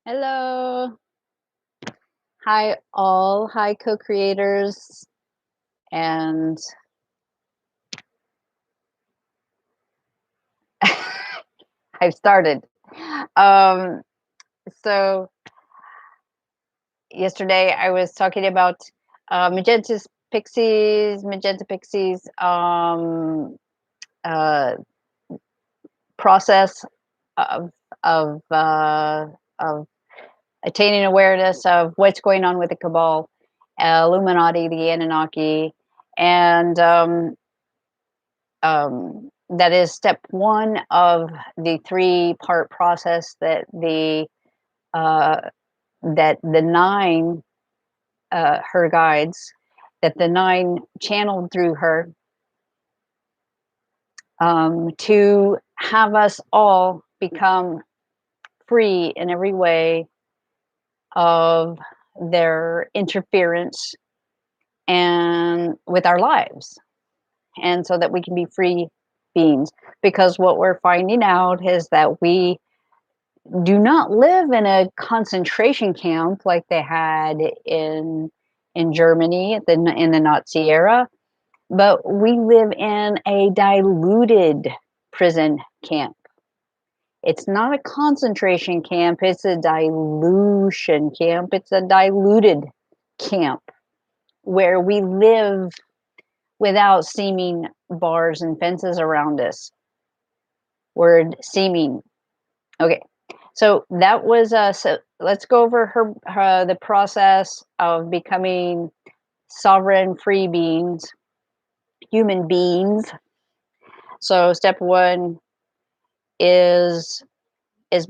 Hello. Hi, all. Hi, co-creators. And I've started. Um, so yesterday I was talking about Magenta Pixies uh, process of of uh, of attaining awareness of what's going on with the Cabal, Illuminati, the Anunnaki, and that is step one of the three-part process uh, that the nine her guides that the nine channeled through her to have us all become free in every way of their interference and with our lives, and so that we can be free beings, because what we're finding out is that we do not live in a concentration camp like they had in Germany in the Nazi era, but we live in a diluted prison camp. It's not a concentration camp, it's a dilution camp. It's a diluted camp where we live without seeming bars and fences around us. Word seeming. Okay. So that was so let's go over the process of becoming sovereign free beings, human beings. So step one is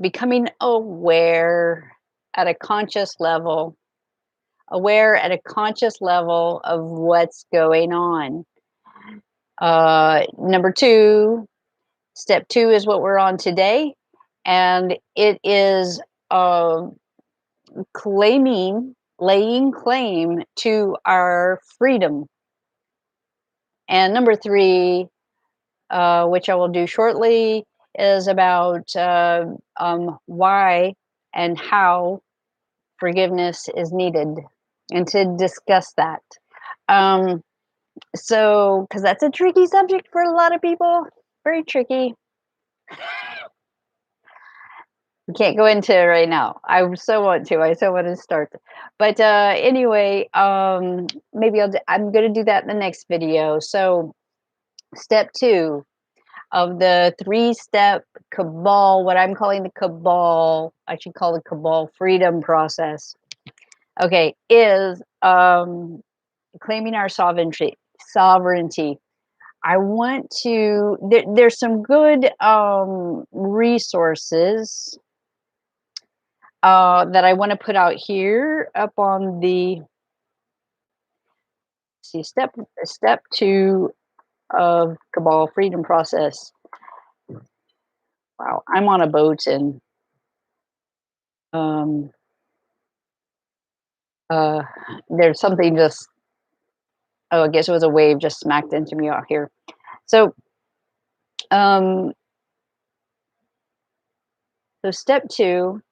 becoming aware at a conscious level, of what's going on. Number two, step two is what we're on today, and it is laying claim to our freedom. And number three, which I will do shortly, is about why and how forgiveness is needed, and to discuss that. Um, so, because that's a tricky subject for a lot of people, very tricky. We can't go into it right now. I so want to. I so want to start. But anyway, maybe I'm going to do that in the next video. So, step two of the three-step Cabal, what I'm calling the Cabal, I should call the Cabal freedom process. Okay, is claiming our sovereignty. I want to. There's some good resources that I want to put out here up on the step two of Cabal freedom process. Wow, I'm on a boat and um, uh, there's something just. Oh, I guess it was a wave just smacked into me out here. So, um, so step two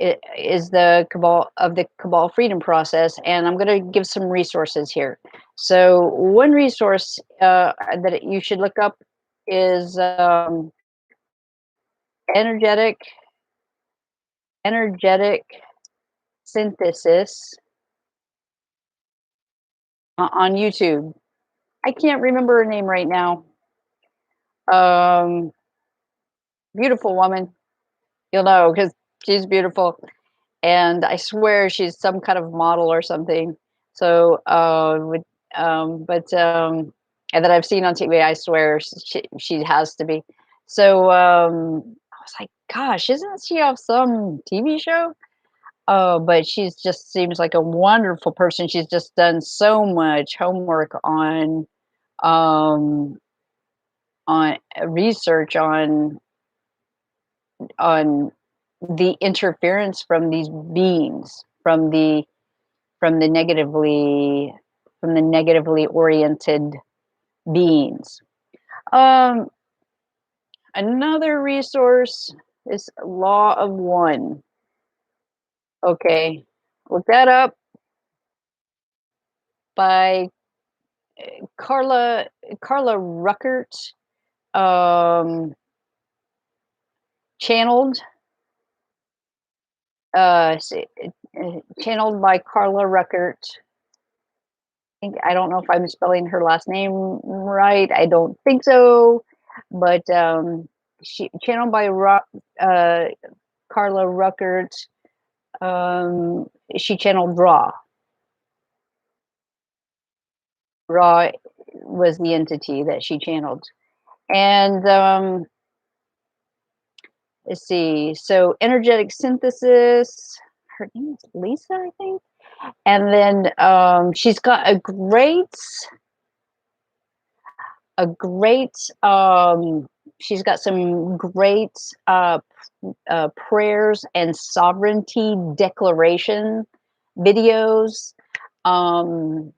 is the Cabal freedom process, and I'm going to give some resources here. So one resource that you should look up is energetic energetic synthesis on YouTube. I can't remember her name right now. Um, Beautiful woman, you'll know because she's beautiful, and I swear she's some kind of model or something. So, but and that I've seen on TV, I swear she has to be. So, I was like, gosh, isn't she off some TV show? Oh, but she's just seems like a wonderful person. She's just done so much homework um, on research on the interference from these beings, from the negatively oriented beings. Um, Another resource is Law of One. Okay, look that up by Carla Carla Ruckert, um, channeled s channeled by Carla Ruckert. Think I don't know if I'm spelling her last name right, I don't think so, but, she channeled by uh, Carla Ruckert, she channeled Raw. Raw was the entity that she channeled, and, let's see, so energetic synthesis, her name is Lisa, I think? And then, a great, she's got some great, prayers and sovereignty declaration videos. Um,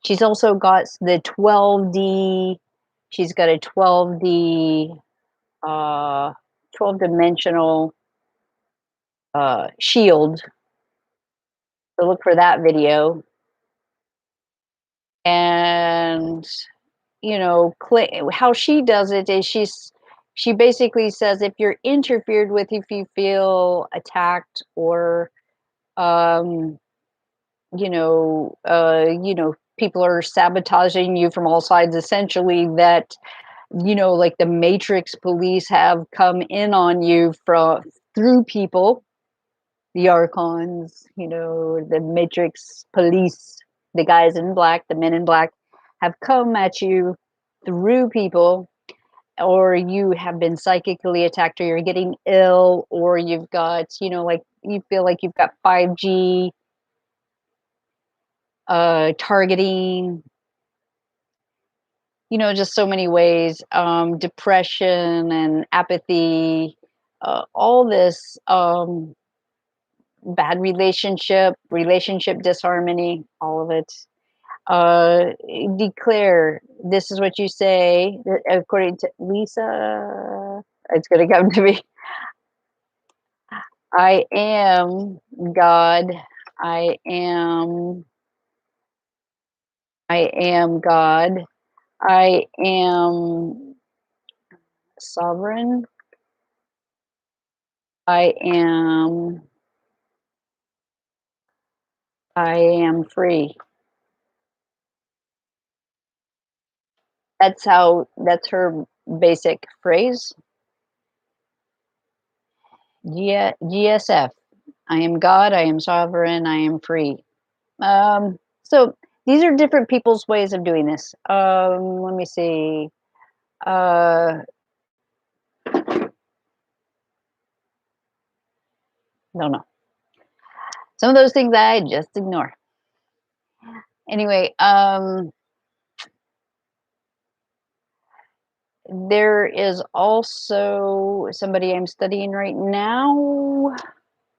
she's also got the 12D, she's got a 12D, uh, 12 dimensional shield. So look for that video. And how she does it is she basically says if you're interfered with, if you feel attacked or um, people are sabotaging you from all sides, essentially that like the Matrix police have come in on you from through people, the archons, the Matrix police, the guys in black, the men in black, have come at you through people, or you have been psychically attacked, or you're getting ill, or you've got, like you feel like you've got 5G targeting, just so many ways, depression and apathy, all this bad relationship disharmony, all of it. Uh, Declare, this is what you say, according to Lisa. It's going to come to me. I am God. I am. I am God. I am sovereign. I am. I am free. That's her basic phrase. GSF. I am God. I am sovereign. I am free. So these are different people's ways of doing this. Let me see. Uh, don't know. Some of those things I just ignore. Anyway, there is also somebody I'm studying right now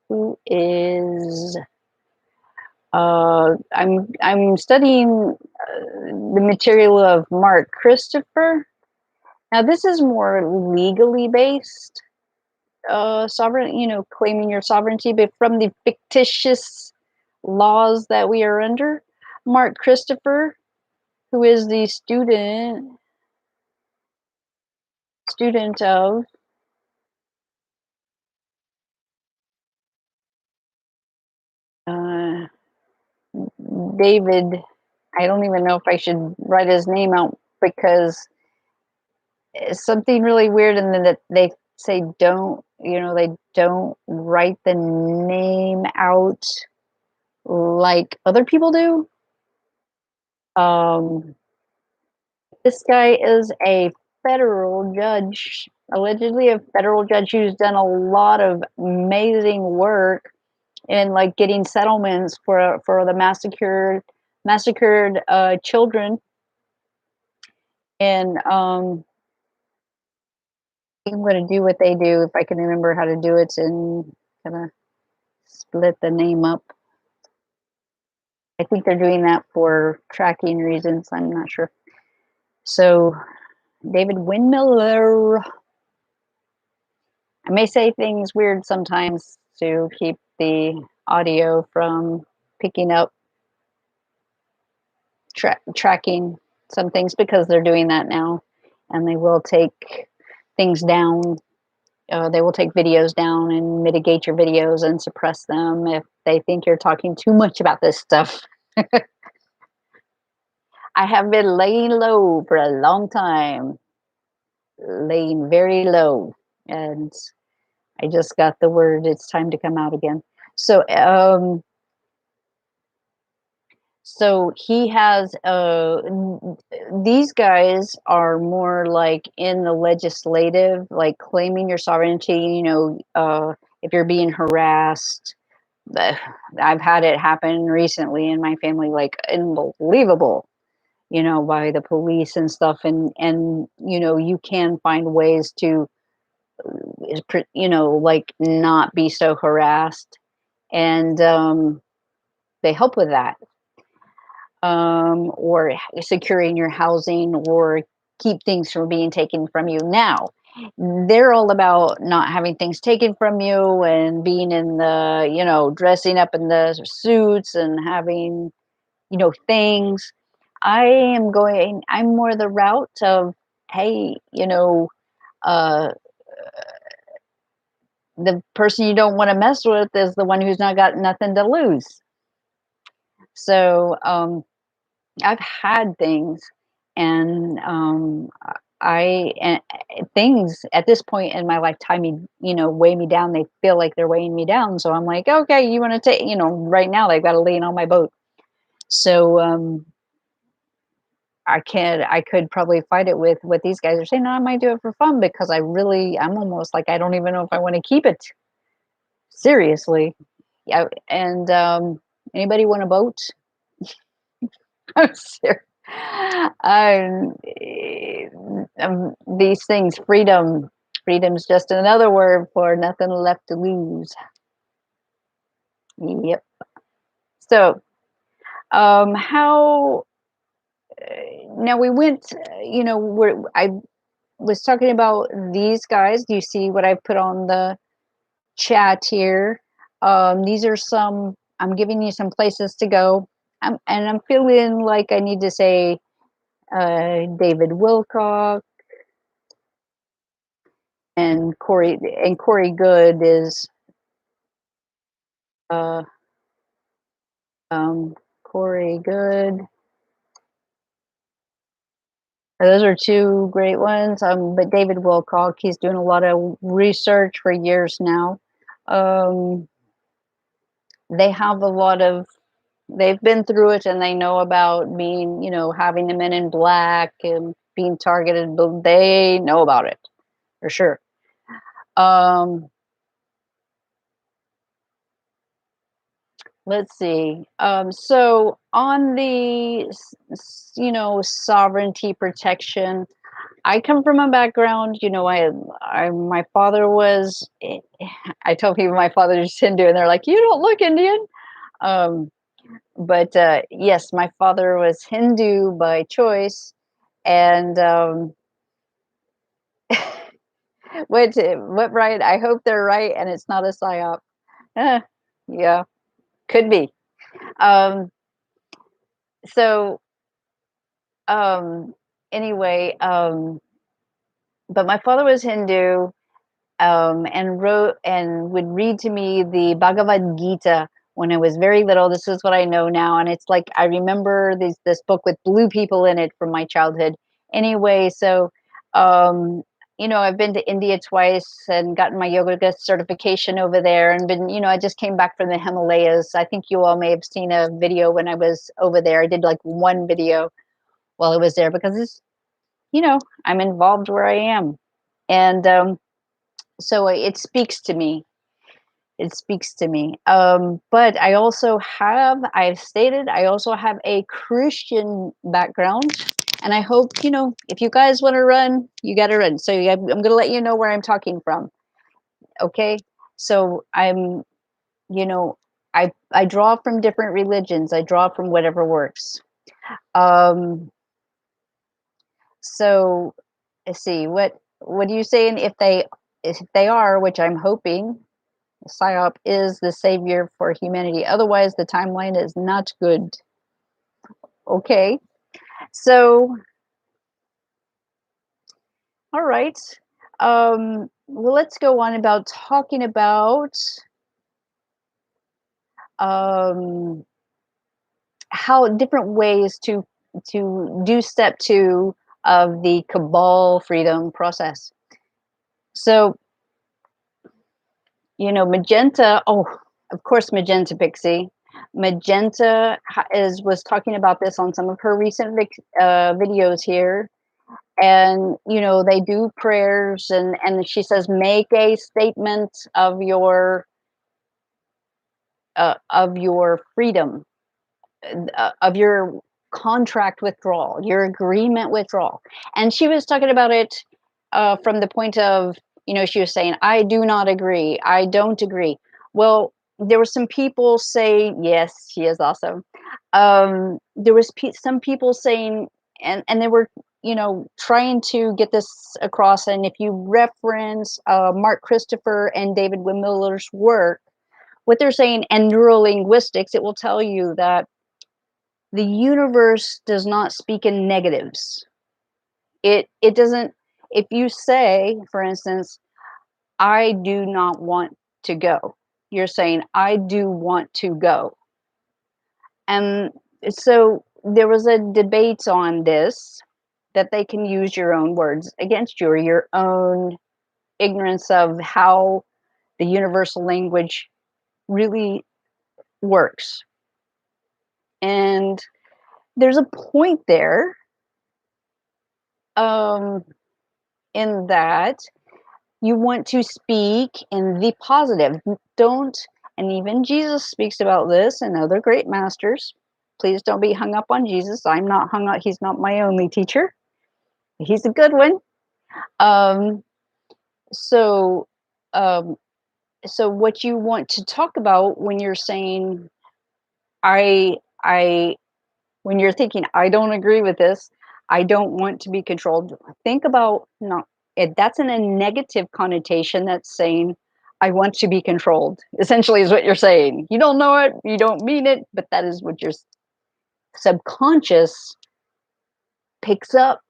who is I'm studying the material of Mark Christopher. Now this is more legally based, sovereign, claiming your sovereignty, but from the fictitious laws that we are under. Mark Christopher, who is the student of uh, David. I don't even know if I should write his name out because it's something really weird, and then that they say they don't write the name out like other people do. Um, this guy is a federal judge, allegedly a federal judge who's done a lot of amazing work in like getting settlements for the massacred children. And I'm going to do what they do if I can remember how to do it, and kind of split the name up. I think they're doing that for tracking reasons. I'm not sure. So David Windmiller. I may say things weird sometimes to keep the audio from picking up tracking some things because they're doing that now, and they will take things down. They will take videos down and mitigate your videos and suppress them if they think you're talking too much about this stuff. I have been laying low for a long time, laying very low, and I just got the word it's time to come out again. So, so he has these guys are more like in the legislative, like claiming your sovereignty. If you're being harassed, uh, I've had it happen recently in my family, like unbelievable, by the police and stuff, and you can find ways to, like not be so harassed, and they help with that, or securing your housing, or keep things from being taken from you. Now, they're all about not having things taken from you and being in the, dressing up in the suits and having, things. I'm more the route of, hey, uh, the person you don't want to mess with is the one who's not got nothing to lose. So, I've had things, and I things at this point in my lifetime, weigh me down. They feel like they're weighing me down. So I'm like, okay, you want to take, right now they've got to lean on my boat. So I could probably fight it with what these guys are saying. No, I might do it for fun because I'm almost like I don't even know if I want to keep it seriously. Yeah, and anybody want a boat? I'm serious. Um, these things, freedom's just another word for nothing left to lose. Yep. So, how now we went, where I was talking about these guys. Do you see what I put on the chat here? These are some, I'm giving you some places to go. And I'm feeling like I need to say David Wilcock, and Corey Good is uh, Corey Good. Those are two great ones. But David Wilcock, he's doing a lot of research for years now. Um, they have a lot of, they've been through it, and they know about being, having the men in black and being targeted. But they know about it for sure. Um, let's see. So on the, sovereignty protection, I come from a background, my father was, I tell people my father is Hindu, and they're like, you don't look Indian. Um, but yes, my father was Hindu by choice, and what right? I hope they're right, and it's not a psyop. Eh, yeah, could be. Um, so um, anyway, but my father was Hindu, and wrote and would read to me the Bhagavad Gita when I was very little. This is what I know now, and it's like I remember this book with blue people in it from my childhood. Anyway, so I've been to India twice and gotten my yoga certification over there, and been, I just came back from the Himalayas. I think you all may have seen a video when I was over there. I did like one video while I was there because I'm involved where I am, and so it speaks to me. It speaks to me. But I've stated, I also have a Christian background. And I hope, if you guys want to run, you got to run. So I'm going to let you know where I'm talking from. Okay. So you know, I draw from different religions. I draw from whatever works. Um, so let's see, what are you saying? If they are, which I'm hoping, Psyop is the savior for humanity. Otherwise, the timeline is not good. Okay. So, all right. Well, let's go on about talking about um, how different ways to do step two of the Cabal freedom process. So, Magenta. Oh, of course, Magenta Pixie. Magenta was talking about this on some of her recent videos here, and they do prayers, and she says make a statement of your freedom, of your contract withdrawal, your agreement withdrawal. And she was talking about it from the point of, she was saying, I do not agree. I don't agree. Well, there were some people saying, yes, she is awesome. There was some people saying, and they were, trying to get this across. And if you reference Mark Christopher and David Wimiller's work, what they're saying, and neurolinguistics, it will tell you that the universe does not speak in negatives. It doesn't. If you say, for instance, I do not want to go, you're saying I do want to go. And so there was a debate on this, that they can use your own words against you, or your own ignorance of how the universal language really works. And there's a point there, in that you want to speak in the positive. Don't, and even Jesus speaks about this, and other great masters. Please don't be hung up on Jesus. I'm not hung up. He's not my only teacher. He's a good one. Um, so, um, so what you want to talk about when you're saying, I, when you're thinking, I don't agree with this, I don't want to be controlled. Think about, not that's in a negative connotation. That's saying, I want to be controlled. Essentially, is what you're saying. You don't know it, you don't mean it, but that is what your subconscious picks up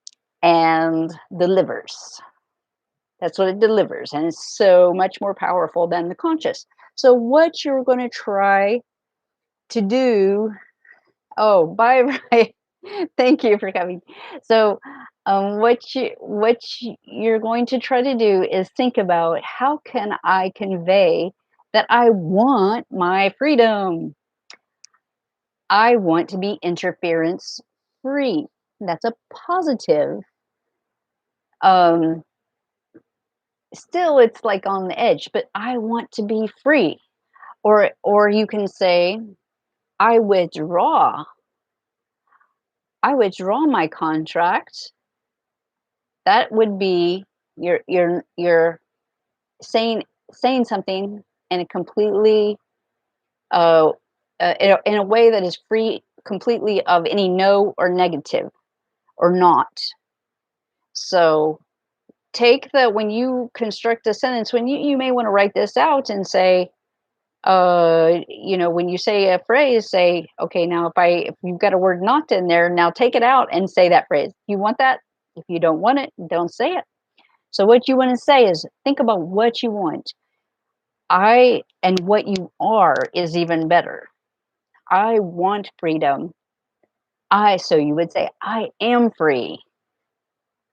and delivers. That's what it delivers, and it's so much more powerful than the conscious. So, what you're going to try to do. Oh, bye, bye. Thank you for coming. So, you're going to try to do is think about, how can I convey that I want my freedom? I want to be interference free. That's a positive. Um, Still, it's like on the edge, but I want to be free. Or you can say, I withdraw. I withdraw my contract. That would be, you're saying something in a completely uh, in a way that is free completely of any no or negative or not. So take when you construct a sentence, when you may want to write this out and say, when you say a phrase, say, okay, now if you've got a word not in there, now take it out and say that phrase. You want that? If you don't want it, don't say it. So what you want to say is, think about what you want. And what you are is even better. I want freedom. So you would say, I am free.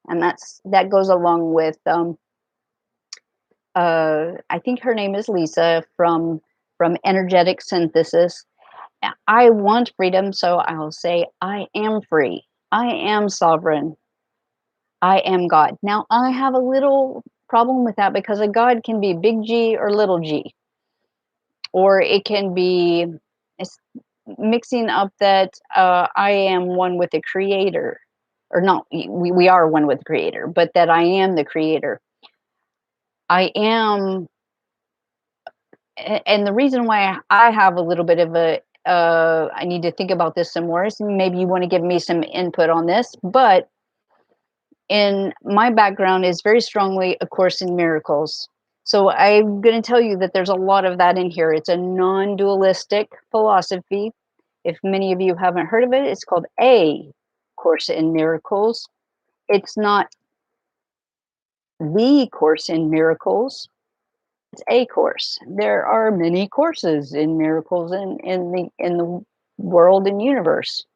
And that goes along with, I think her name is Lisa from Energetic Synthesis. I want freedom, so I'll say, I am free. I am sovereign. I am God. Now, I have a little problem with that, because a God can be big G or little g. Or it can be mixing up that I am one with the creator, or not, we are one with the creator, but that I am the creator. I am, and the reason why I have a little bit of I need to think about this some more, is maybe you want to give me some input on this, but in my background is very strongly A Course in Miracles. So I'm going to tell you that there's a lot of that in here. It's a non-dualistic philosophy. If many of you haven't heard of it, it's called A Course in Miracles. It's not the Course in Miracles. It's a course. There are many courses in miracles in the world and universe.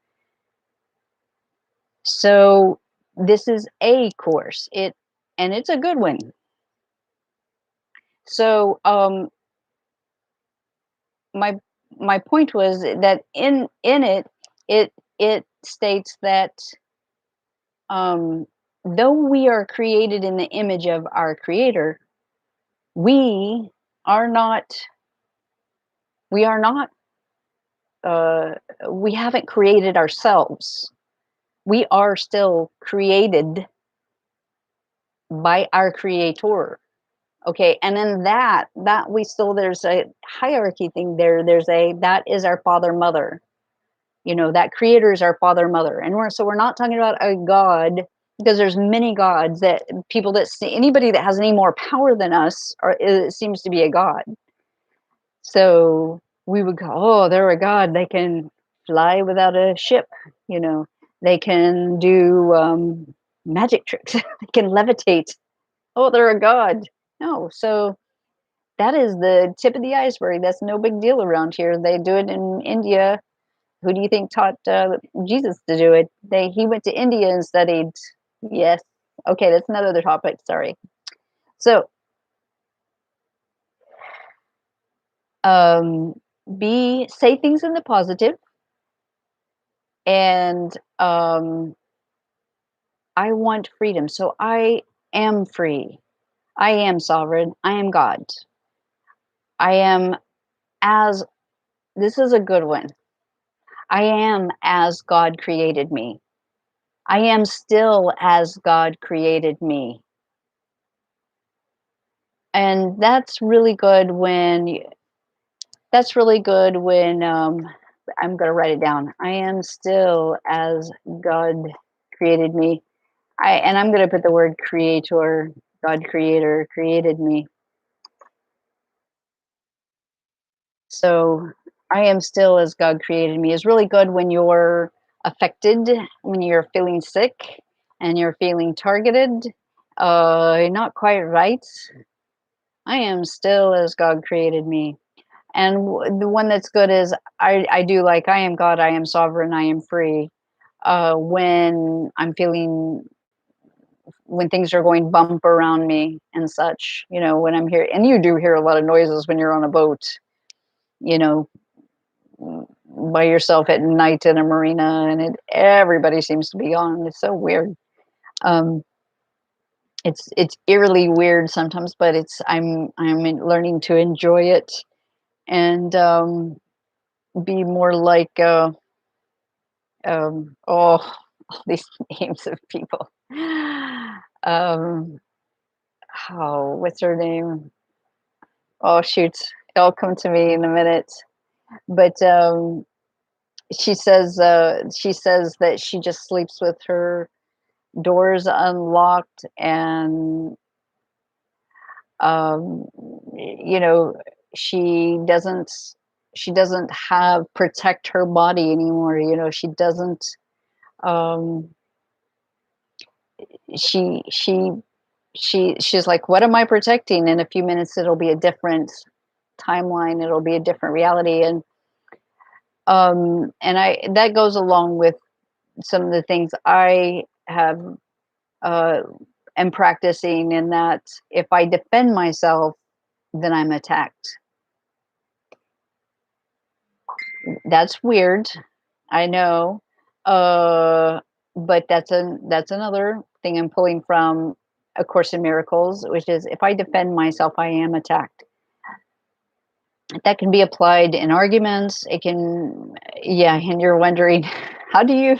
So this is a course. It's a good one. So my my point was that in it it states that um, though we are created in the image of our creator, we are not we are not uh, we haven't created ourselves. We are still created by our creator. Okay, and then that we still, there's a hierarchy thing there. There's a that is our father mother. That creator is our father mother, and we're not talking about a god, because there's many gods that people that see anybody that has any more power than us, or it seems to be a god. So we would go, oh, they're a god. They can fly without a ship. You know, they can do magic tricks. They can levitate. Oh, they're a god. No, so that is the tip of the iceberg. That's no big deal around here. They do it in India. Who do you think taught Jesus to do it? He went to India and studied. Yes. Okay, that's another topic. Sorry. So, um, say things in the positive, and I want freedom. So I am free. I am sovereign. I am God. I am as this is a good one. I am as God created me. I am still as God created me. And that's really good when I'm going to write it down. I am still as God created me. I'm going to put the word creator, God creator created me. So I am still as God created me is really good when you're affected, when you're feeling sick and you're feeling targeted, not quite right. I am still as God created me. And the one that's good is I do like I am God, I am sovereign, I am free. When I'm feeling when things are going bump around me and such, when I'm here, and you do hear a lot of noises when you're on a boat, you know, by yourself at night in a marina, and everybody seems to be on. It's so weird. Um, it's eerily weird sometimes, but I'm learning to enjoy it and be more like all these names of people. Um, oh, what's her name? Oh, shoot, it'll come to me in a minute. But she says that she just sleeps with her doors unlocked, and um, you know she doesn't have protect her body anymore. Um, she she she's like, what am I protecting? In a few minutes it'll be a different timeline, it'll be a different reality. And I that goes along with some of the things I have uh am practicing, in that if I defend myself, then I'm attacked. That's weird, I know. uh but that's another thing I'm pulling from A Course in Miracles, which is if I defend myself, I am attacked. That can be applied in arguments. It can, yeah, and you're wondering, how do you,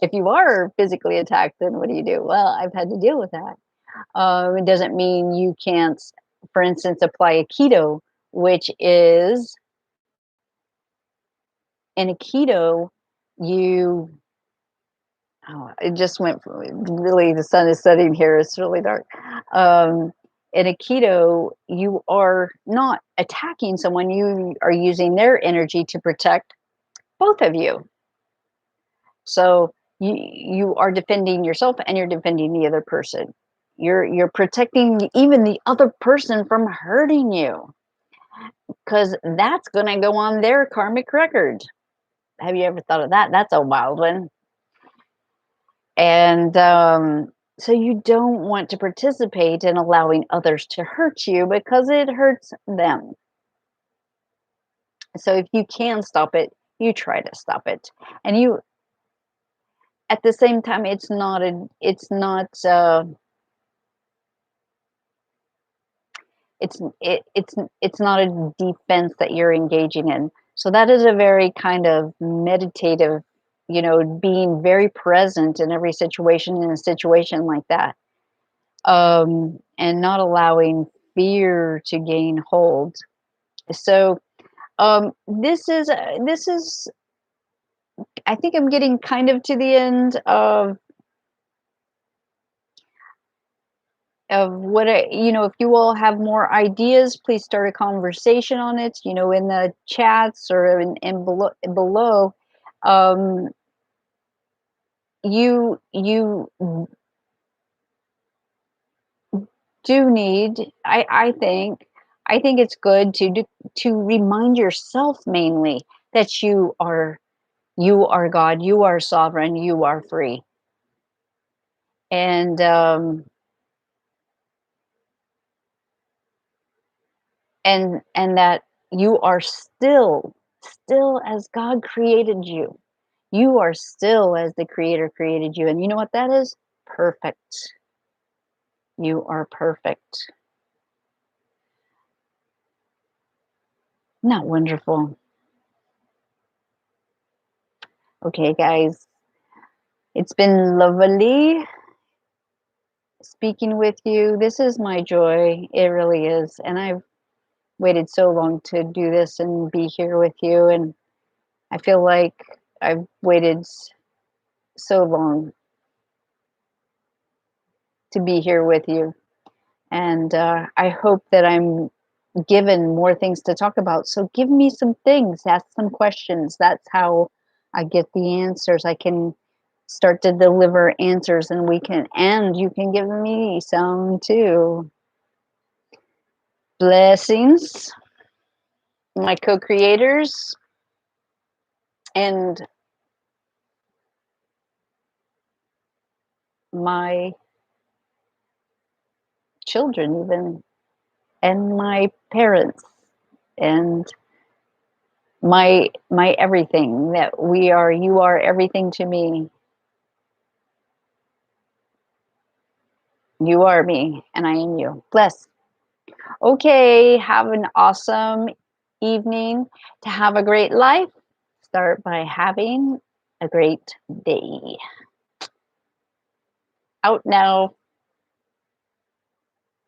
if you are physically attacked, then what do you do? Well, I've had to deal with that. It doesn't mean you can't, for instance, apply Aikido, which is in Aikido, you, oh, it just went really, the sun is setting here. It's really dark. Um, in Aikido, you are not attacking someone, you are using their energy to protect both of you. So you are defending yourself and you're defending the other person. You're protecting even the other person from hurting you, because that's going to go on their karmic record. Have you ever thought of that? That's a wild one. And so you don't want to participate in allowing others to hurt you because it hurts them. So if you can stop it, you try to stop it. And you, at the same time, it's not a defense that you're engaging in. So that is a very kind of meditative, being very present in every situation, in a situation like that, and not allowing fear to gain hold. So this is I think I'm getting kind of to the end of what if you all have more ideas, please start a conversation on it, in the chats or in below. um you do need, I think it's good to remind yourself mainly that you are God, you are sovereign, you are free. And that you are still as God created you. You are still as the creator created you. And you know what that is? Perfect. You are perfect. Not wonderful. Okay, guys. It's been lovely speaking with you. This is my joy. It really is. And I've waited so long to do this and be here with you. And I feel like I've waited so long to be here with you. And I hope that I'm given more things to talk about. So give me some things, ask some questions. That's how I get the answers. I can start to deliver answers, and you can give me some too. Blessings, my co-creators, and my children, even, and my parents, and my everything. That you are everything to me. You are me, and I am you. Bless. Okay, have an awesome evening. To have a great life, start by having a great day. Out now.